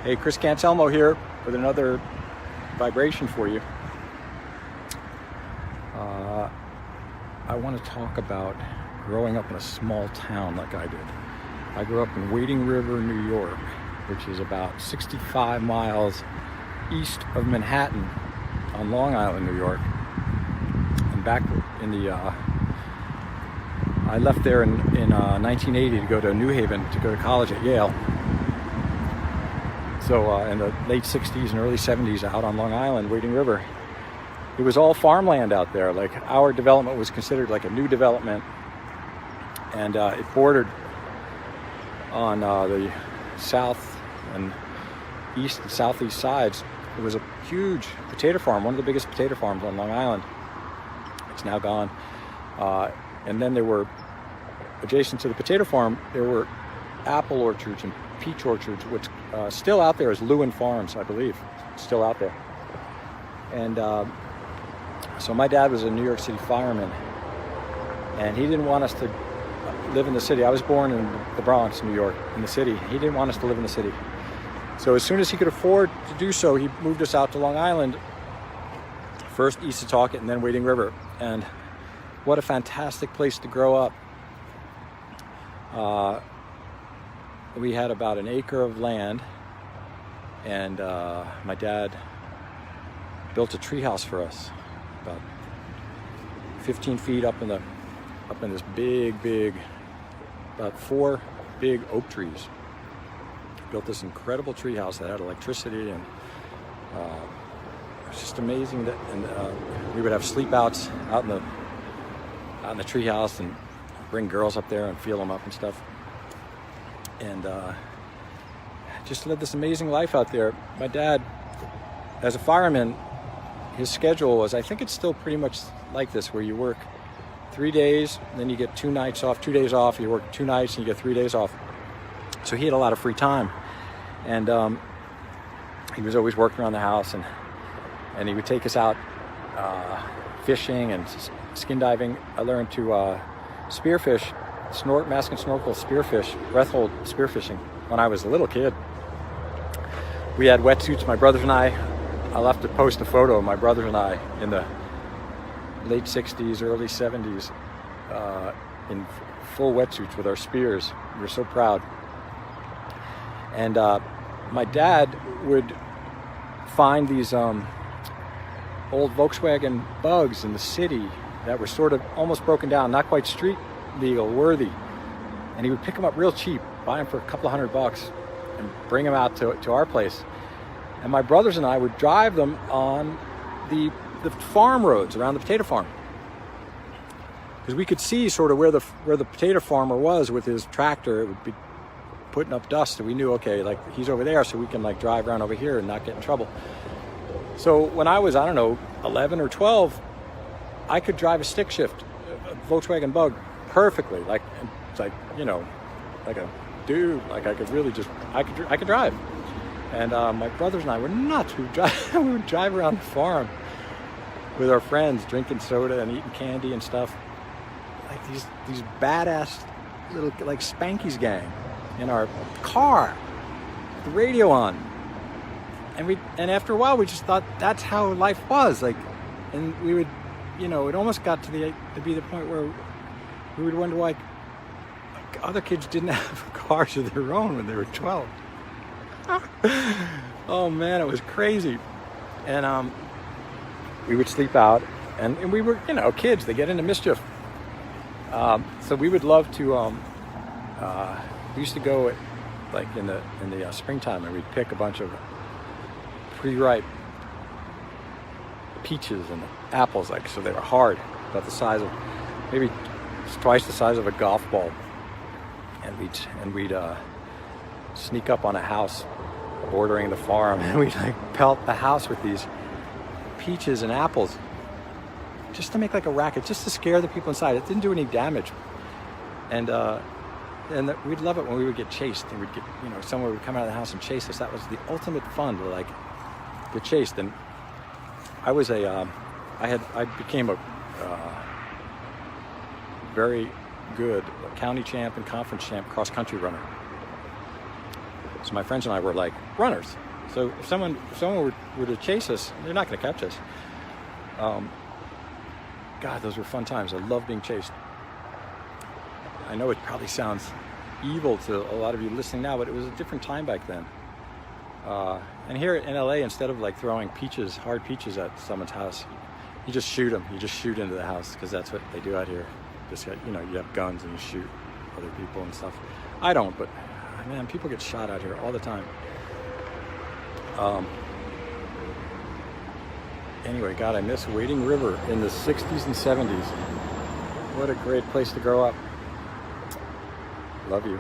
Hey, Chris Cantelmo here with another vibration for you. I want to talk about growing up in a small town like I did. I grew up in Wading River, New York, which is about 65 miles east of Manhattan on Long Island, New York. And back in the, I left there in 1980 to go to New Haven to go to college at Yale. So in the late 60s and early 70s out on Long Island, Wading River, it was all farmland out there. Like, our development was considered like a new development, and it bordered on the south and east and southeast sides. It was a huge potato farm, one of the biggest potato farms on Long Island. It's now gone. And then there were, adjacent to the potato farm, there were apple orchards and peach orchards, which still out there is Lewin Farms, I believe. It's still out there. And so my dad was a New York City fireman, and he didn't want us to live in the city. I was born in the Bronx, New York, in the city. He didn't want us to live in the city. So as soon as he could afford to do so, he moved us out to Long Island, first east of Talcott and then Wading River. And what a fantastic place to grow up. We had about an acre of land, and my dad built a treehouse for us, about 15 feet up in this big, about 4 big oak trees. Built this incredible treehouse that had electricity, and it was just amazing. We would have sleep outs out in the treehouse and bring girls up there and feel them up and stuff. And just lived this amazing life out there. My dad, as a fireman, his schedule was, I think it's still pretty much like this, where you work 3 days, then you get 2 nights off, 2 days off, you work 2 nights, and you get 3 days off. So he had a lot of free time. And he was always working around the house, and he would take us out fishing and skin diving. I learned to spearfish, mask and snorkel spearfish, breath hold spearfishing when I was a little kid. We had wetsuits, my brothers and I. I'll have to post a photo of my brothers and I in the late 60s, early 70s, in full wetsuits with our spears. We were so proud. And my dad would find these old Volkswagen Bugs in the city that were sort of almost broken down, not quite street legal worthy, and he would pick them up real cheap, buy them for a couple of $100 and bring them out to our place. And my brothers and I would drive them on the farm roads around the potato farm, because we could see sort of where the potato farmer was with his tractor. It would be putting up dust, and we knew, okay, like, he's over there, so we can like drive around over here and not get in trouble. So when I was, I don't know, 11 or 12, I could drive a stick shift, a Volkswagen Bug, perfectly. Like, it's like, you know, like a dude. Like, I could really just, I could drive. And my brothers and I were nuts. We would drive around the farm with our friends, drinking soda and eating candy and stuff. Like these badass little, like, Spanky's gang in our car, with the radio on. And after a while, we just thought that's how life was. Like, and we would, you know, it almost got to be the point where we would wonder why other kids didn't have cars of their own when they were 12. Oh man, it was crazy. And we would sleep out, and we were, you know, kids, they get into mischief. So we would love to, we used to go like in the springtime, and we'd pick a bunch of pre-ripe peaches and apples, like, so they were hard, about the size of, maybe twice the size of a golf ball. And we'd sneak up on a house bordering the farm, and we'd like pelt the house with these peaches and apples, just to make like a racket, just to scare the people inside. It didn't do any damage. And we'd love it when we would get chased, and we'd get, you know, someone would come out of the house and chase us. That was the ultimate fun, to like get chased. And I was I became a very good county champ and conference champ cross country runner. So my friends and I were like runners. So if someone were to chase us, they're not going to catch us. God, those were fun times. I love being chased. I know it probably sounds evil to a lot of you listening now, but it was a different time back then. And here in LA, instead of like throwing hard peaches at someone's house, you just shoot them. You just shoot into the house, because that's what they do out here. Just get, you have guns and you shoot other people and stuff. I don't, but man, people get shot out here all the time. Anyway, God, I miss Wading River in the 60s and 70s. What a great place to grow up. Love you.